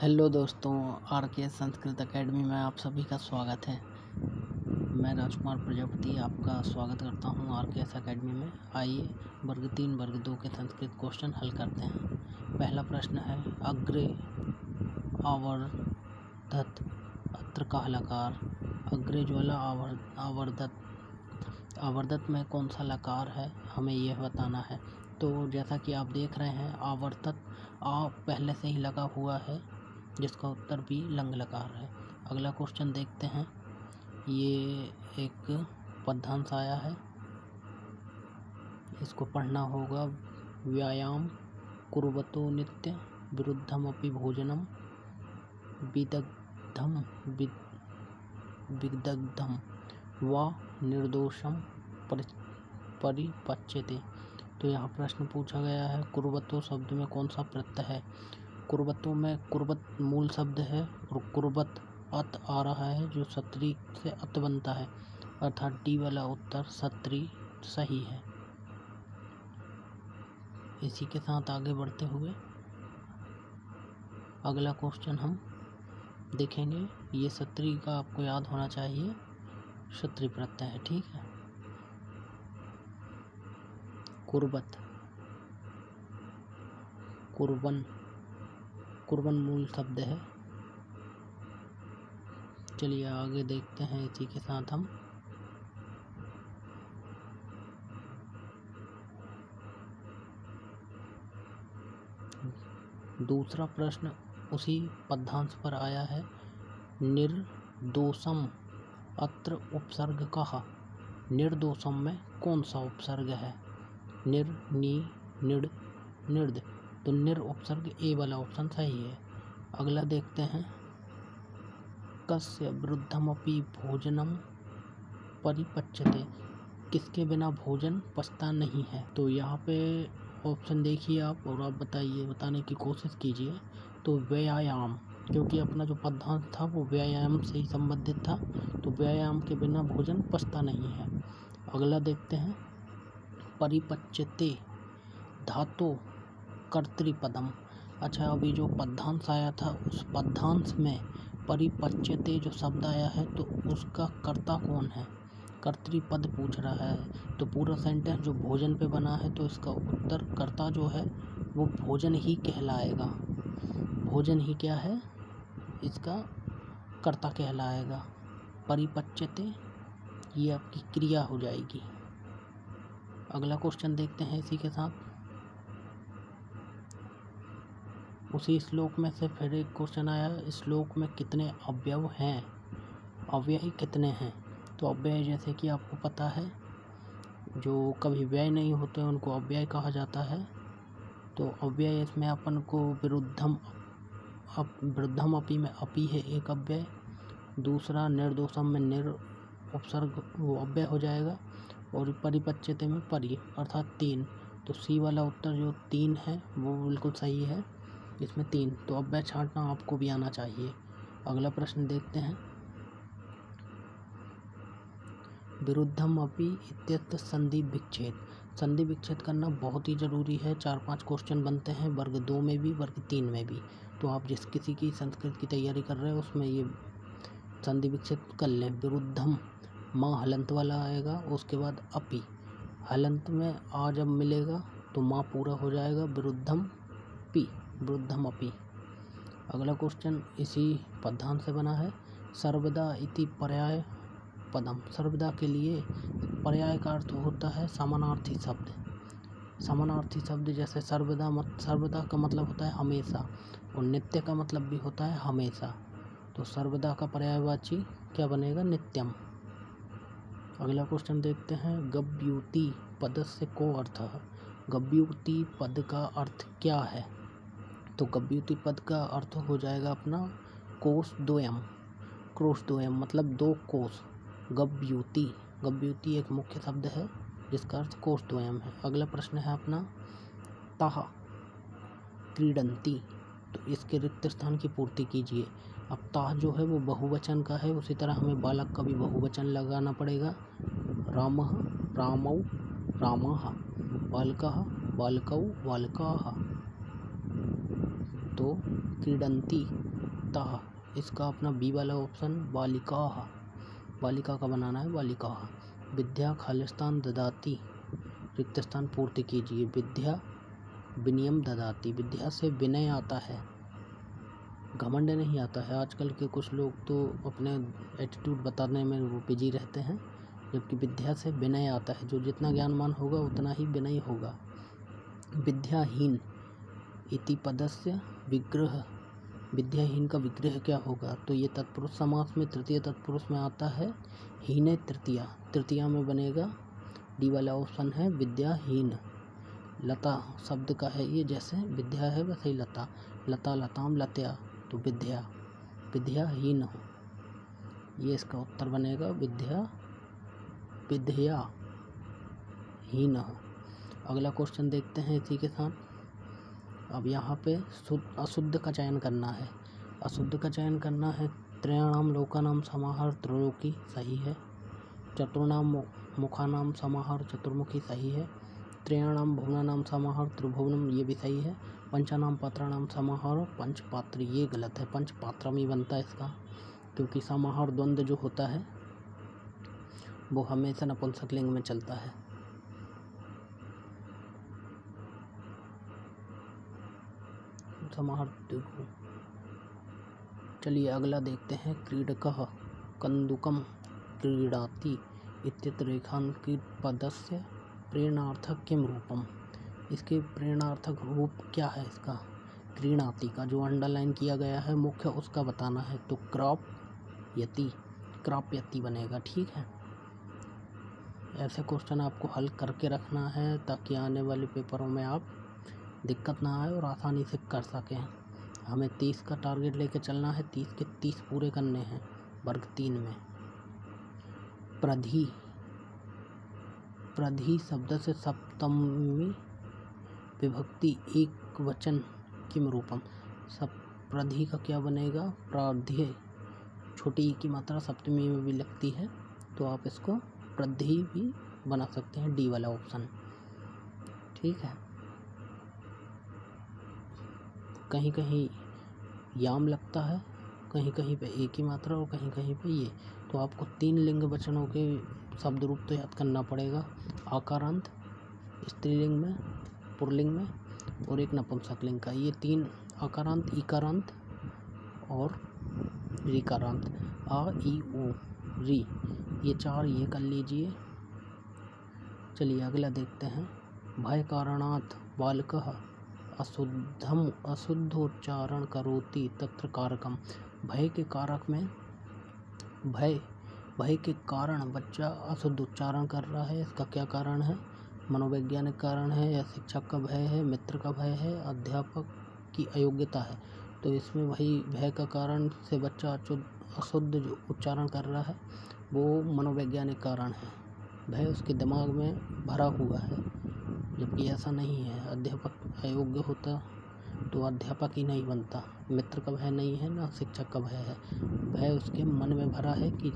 Hello दोस्तों, are के Sanskrit academy में आप सभी का स्वागत है। मैं राजकुमार प्रजापति आपका स्वागत करता हूं आर के एकेडमी में। आइए वर्ग 3 वर्ग 2 के संस्कृत क्वेश्चन हल करते हैं। पहला प्रश्न है, अग्रे आवर्धत अत्र का लकार। अग्रे जो वाला आवर्धत में कौन सा लकार है, हमें यह बताना है। तो जैसा कि आप देख रहे हैं, आवर्तत आ पहले से ही लगा हुआ है, जिसका उत्तर भी लंग लकार है। अगला क्वेश्चन देखते हैं। ये एक पद्यांश आया है, इसको पढ़ना होगा। व्यायाम कुर्वतो नित्य विरुद्धमपि भोजनम विदग्धम वा निर्दोषम परिपच्यते। तो यहाँ प्रश्न पूछा गया है, कुर्वतो शब्द में कौन सा प्रत्यय है। कुर्वतो में कुर्वत मूल शब्द है और कुर्वत अत आ रहा है, जो सत्री से अत बनता है, अर्थात डी वाला उत्तर सत्री सही है। इसी के साथ आगे बढ़ते हुए अगला क्वेश्चन हम देखेंगे। ये सत्री का आपको याद होना चाहिए, सत्री प्रत्यय है, ठीक है। कुर्वत, कुर्बन मूल शब्द है। चलिए आगे देखते हैं। इसी के साथ हम दूसरा प्रश्न उसी पद्यांश पर आया है। निर्दोषम अत्र उपसर्ग कहा। निर्दोषम में कौन सा उपसर्ग है। निर, नी, निड, निर्द। तो निर उपसर्ग ए वाला ऑप्शन सही है। अगला देखते हैं। कस्य विरुद्धमपि भोजनम परिपच्यते। किसके बिना भोजन पचता नहीं है। तो यहाँ पे ऑप्शन देखिए आप और आप बताने की कोशिश कीजिए। तो व्यायाम, क्योंकि अपना जो पद्यांश था वो व्यायाम से ही संबंधित था, तो व्यायाम के बिना भोजन पचता नहीं है। अगला देखते हैं। परिपच्यते धातु कर्तृपदम। अच्छा, अभी जो पद्यांश आया था उस पद्यांश में परिपच्यते जो शब्द आया है, तो उसका कर्ता कौन है। कर्तृपद पूछ रहा है, तो पूरा सेंटेंस जो भोजन पे बना है, तो इसका उत्तर कर्ता जो है वो भोजन ही कहलाएगा। भोजन ही क्या है, इसका कर्ता कहलाएगा। परिपच्यते ये आपकी क्रिया हो जाएगी। अगला क्वेश्चन देखते हैं। इसी के साथ उसी श्लोक में से फिर एक क्वेश्चन आया। श्लोक में कितने अव्यय हैं, अव्यय कितने हैं। तो अव्यय जैसे कि आपको पता है, जो कभी व्यय नहीं होते उनको अव्यय कहा जाता है। तो अव्यय इसमें अपन को विरुद्धम अपि में अपि है एक अव्यय। दूसरा निर्दोषम में निर उपसर्ग वो अव्यय हो जाएगा, और परिपच्यते में परि अर्थात 3। तो सी वाला उत्तर जो 3 है वो बिल्कुल सही है। इसमें 3, तो अव्यय छांटना आपको भी आना चाहिए। अगला प्रश्न देखते हैं। विरुद्धम अपि इत्यत्र संधि विच्छेद। संधि विच्छेद करना बहुत ही ज़रूरी है। 4-5 क्वेश्चन बनते हैं वर्ग 2 में भी, वर्ग 3 में भी। तो आप जिस किसी की संस्कृत की तैयारी कर रहे हैं उसमें ये संधि विच्छेद कर लें। विरुद्धम माँ हलंत वाला आएगा, उसके बाद अपि हलंत में आ जब मिलेगा तो माँ पूरा हो जाएगा। विरुद्धम पी, विरुद्धम अपि। अगला क्वेश्चन इसी पद्यांश से बना है। सर्वदा इति पर्याय पदम। सर्वदा के लिए पर्याय का अर्थ होता है समानार्थी शब्द। समानार्थी शब्द जैसे सर्वदा का मतलब होता है हमेशा, और नित्य का मतलब भी होता है हमेशा। तो सर्वदा का पर्यायवाची क्या बनेगा, नित्यम। अगला क्वेश्चन देखते हैं। गव्यूति पद से को अर्थ। गव्यूति पद का अर्थ क्या है। तो गव्यूति पद का अर्थ हो जाएगा अपना कोश द्वयम। क्रोश द्वयम मतलब 2 कोश। गव्यूति, गव्यूति एक मुख्य शब्द है जिसका अर्थ कोश द्वयम है। अगला प्रश्न है अपना ताः क्रीडन्ति। तो इसके रिक्त स्थान की पूर्ति कीजिए। अब ताः जो है वो बहुवचन का है, उसी तरह हमें बालक का भी बहुवचन लगाना पड़ेगा। रामः रामौ रामाः, बालकः बालकौ बालकाः। तो क्रीडन्ति बालिका, इसका अपना बी वाला ऑप्शन बालिका, बालिका का बनाना है बालिका। विद्या खालिस्तान ददाती, रिक्त स्थान पूर्ति कीजिए। विद्या विनयम ददाती, विद्या से विनय आता है, घमंड नहीं आता है। आजकल के कुछ लोग तो अपने एटीट्यूड बताने में वो बिजी रहते हैं, जबकि विद्या से विनय आता है। जो जितना ज्ञानवान होगा उतना ही विनयी होगा। विद्याहीन इति पदस्य विग्रह, विद्याहीन का विग्रह क्या होगा? तो ये तत्पुरुष समास में तृतीय तत्पुरुष में आता है हीने तृतीया, तृतीया में बनेगा डी वाला ऑप्शन है विद्याहीन। लता शब्द का है ये, जैसे विद्या है वैसे ही लता, लता लताम लत्या, तो विद्या विद्याहीन, ये इसका उत्तर बनेगा विद्याहीन। अगला क्वेश्चन देखते हैं इसी के साथ। अब यहाँ पे अशुद्ध का चयन करना है, अशुद्ध का चयन करना है। त्रयाणाम लोकानाम समाहार त्रिलोकी, सही है। चतुर्णाम मुखानाम समाहार चतुर्मुखी, सही है। त्रयाणाम भुवनानाम समाहार त्रिभुवनम, ये भी सही है। पंचानाम पात्राणाम समाहार पंचपात्र, ये गलत है, पंचपात्रम ही बनता है इसका, क्योंकि समाहार द्वंद्व जो होता है वो हमेशा नपुंसकलिंग में चलता है। समाहार, चलिए अगला देखते हैं। क्रीडकः कन्दुकं क्रीडाति इत्यत्र रेखांकित पदस्य प्रेरणार्थक किम रूपम, इसके प्रेरणार्थक रूप क्या है इसका? क्रीणाति का जो अंडरलाइन किया गया है मुख्य, उसका बताना है, तो क्राप्यति बनेगा। ठीक है, ऐसे क्वेश्चन आपको हल करके रखना है ताकि आने वाले पेपरों में आप दिक्कत ना आए और आसानी से कर सकें। हमें 30 का टारगेट लेके चलना है, 30 के 30 पूरे करने हैं वर्ग 3 में। प्रधि, प्रधि शब्द से सप्तमी विभक्ति एक वचन किम रूपम, सब प्रधि का क्या बनेगा? प्राध्य, छोटी ई की मात्रा सप्तमी में भी लगती है, तो आप इसको प्रधि भी बना सकते हैं, डी वाला ऑप्शन। ठीक है, कहीं कहीं याम लगता है, कहीं कहीं पे एक ही मात्रा और कहीं कहीं पे ये, तो आपको 3 लिंग वचनों के शब्द रूप तो याद करना पड़ेगा। आकारांत स्त्रीलिंग में, पुल्लिंग में, और एक नपुंसकलिंग का। ये 3 आकारांत, ईकारांत और ऋकारांत, आ ई उ री, ये 4 ये कर लीजिए। चलिए अगला देखते हैं। भय कारणात् बालकः अशुद्धोच्चारण करोति तत्र कारकम, भय के कारक में, भय के कारण बच्चा अशुद्ध उच्चारण कर रहा है, इसका क्या कारण है? मनोवैज्ञानिक कारण है, या शिक्षक का भय है, मित्र का भय है, अध्यापक की अयोग्यता है? तो इसमें वही भय का कारण से बच्चा अशुद्ध जो उच्चारण कर रहा है वो मनोवैज्ञानिक कारण है। भय उसके दिमाग में भरा हुआ है, जबकि ऐसा नहीं है। अध्यापक अयोग्य होता तो अध्यापक ही नहीं बनता। मित्र का भय नहीं है, ना शिक्षक का भय है, भय उसके मन में भरा है कि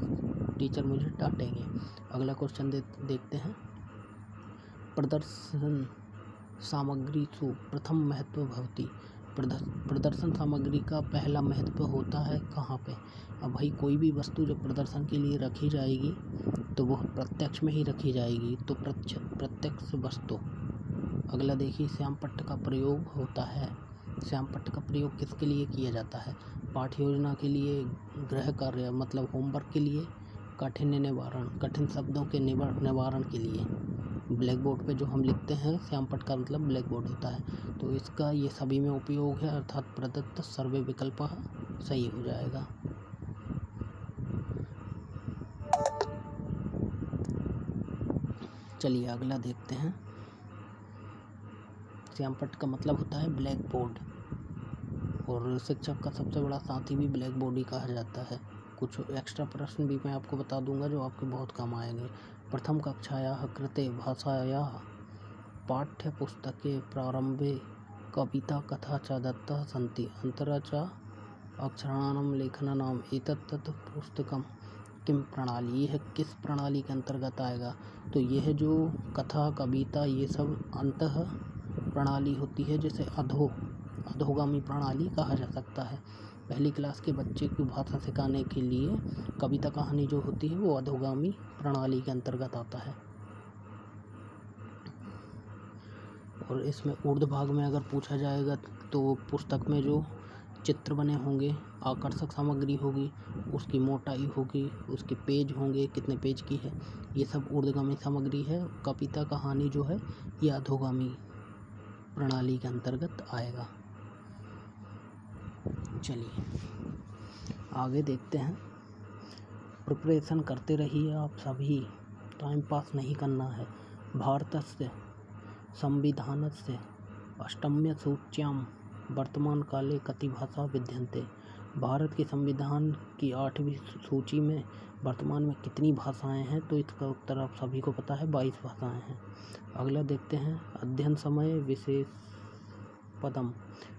टीचर मुझे डांटेंगे। अगला क्वेश्चन देखते हैं। प्रदर्शन सामग्रीषु प्रथम महत्व भवति, प्रदर्शन सामग्री का पहला महत्व होता है कहाँ पे? अब भाई कोई भी वस्तु जब प्रदर्शन के लिए रखी जाएगी तो वह प्रत्यक्ष में ही रखी जाएगी, तो प्रत्यक्ष वस्तु। अगला देखिए, श्यामपट्ट का प्रयोग होता है। श्यामपट्ट का प्रयोग किसके लिए किया जाता है? पाठ्य योजना के लिए, गृह कार्य मतलब होमवर्क के लिए, काठिन्य निवारण कठिन शब्दों के निवारण के लिए। ब्लैक बोर्ड पे जो हम लिखते हैं, श्यामपट्ट का मतलब ब्लैक बोर्ड होता है, तो इसका ये सभी में उपयोग है, अर्थात प्रदत्त सर्वे विकल्प सही हो जाएगा। चलिए अगला देखते हैं। श्यामपट्ट का मतलब होता है ब्लैक बोर्ड, और शिक्षक का सबसे बड़ा साथी भी ब्लैक बोर्ड ही कहा जाता है। कुछ एक्स्ट्रा प्रश्न भी मैं आपको बता दूंगा जो आपके बहुत काम आएंगे। प्रथम कक्षायाः कृते भाषायाः पाठ्यपुस्तके प्रारंभे कविता कथा च दत्ताः सन्ति, अन्तरा च अक्षराणां लेखनानाम् एतत् पुस्तकं किम प्रणाली, यह किस प्रणाली के अंतर्गत आएगा? तो यह जो कथा कविता ये सब अंतः प्रणाली होती है, जिसे अधोगामी प्रणाली कहा जा सकता है। पहली क्लास के बच्चे को भाषा सिखाने के लिए कविता कहानी जो होती है वो अधोगामी प्रणाली के अंतर्गत आता है। और इसमें ऊर्ध्व भाग में अगर पूछा जाएगा तो पुस्तक में जो चित्र बने होंगे, आकर्षक सामग्री होगी, उसकी मोटाई होगी, उसके पेज होंगे, कितने पेज की है, ये सब ऊर्ध्वगामी सामग्री है। कविता कहानी जो है ये अधोगामी प्रणाली के अंतर्गत आएगा। चलिए आगे देखते हैं। प्रिपरेशन करते रहिए आप सभी, टाइम पास नहीं करना है। भारतस्य संविधानस्य अष्टम्य सूच्यां वर्तमान काले कति भाषा विद्यन्ते। भारत के संविधान की 8वीं सूची में वर्तमान में कितनी भाषाएं हैं, तो इसका उत्तर आप सभी को पता है 22 भाषाएं हैं। अगला देखते हैं। अध्ययन समय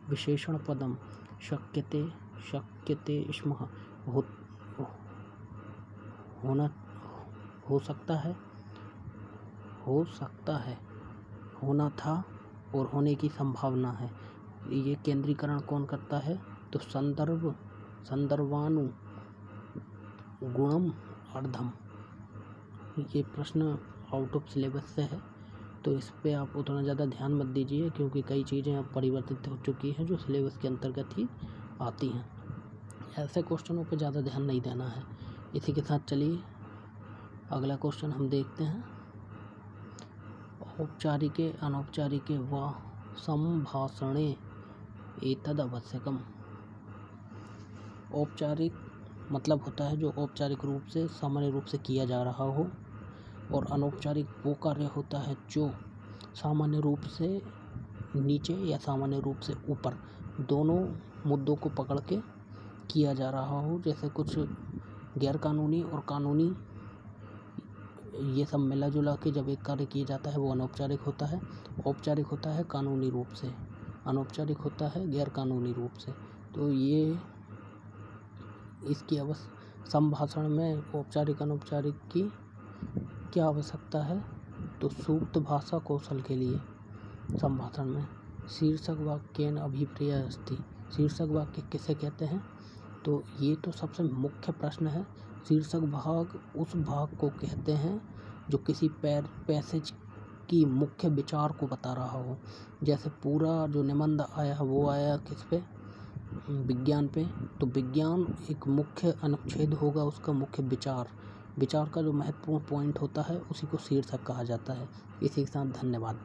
विशेषण पदम शक्यते स्मः हो सकता है, होना था और होने की संभावना है। ये केंद्रीकरण कौन करता है, तो संदर्भानु गुणम अर्धम। ये प्रश्न आउट ऑफ सिलेबस से है, तो इस पे आप उतना ज़्यादा ध्यान मत दीजिए, क्योंकि कई चीज़ें अब परिवर्तित हो चुकी हैं जो सिलेबस के अंतर्गत ही आती हैं। ऐसे क्वेश्चनों पे ज़्यादा ध्यान नहीं देना है। इसी के साथ चलिए अगला क्वेश्चन हम देखते हैं। औपचारिके अनौपचारिके वा संभाषणे एतद आवश्यकम। औपचारिक मतलब होता है जो औपचारिक रूप से सामान्य रूप से किया जा रहा हो, और अनौपचारिक वो कार्य होता है जो सामान्य रूप से नीचे या सामान्य रूप से ऊपर, दोनों मुद्दों को पकड़ के किया जा रहा हो। जैसे कुछ गैर कानूनी और कानूनी, ये सब मिला जुला के जब एक कार्य किया जाता है वो अनौपचारिक होता है। औपचारिक होता है कानूनी रूप से, अनौपचारिक होता है गैर कानूनी रूप से। तो ये इसकी संभाषण में औपचारिक अनौपचारिक की क्या आवश्यकता है, तो सूक्त भाषा कौशल के लिए संभाषण में शीर्षक वाक्येन अभिप्रेय अस्ति। शीर्षक वाक्य किसे कहते हैं, तो ये तो सबसे मुख्य प्रश्न है। शीर्षक भाग उस भाग को कहते हैं जो किसी पैसेज की मुख्य विचार को बता रहा हो। जैसे पूरा जो निबंध आया वो आया किस पे, विज्ञान पे, तो विज्ञान एक मुख्य अनुच्छेद होगा, उसका मुख्य विचार का जो महत्वपूर्ण पॉइंट होता है उसी को शीर्षक कहा जाता है। इसी के साथ धन्यवाद।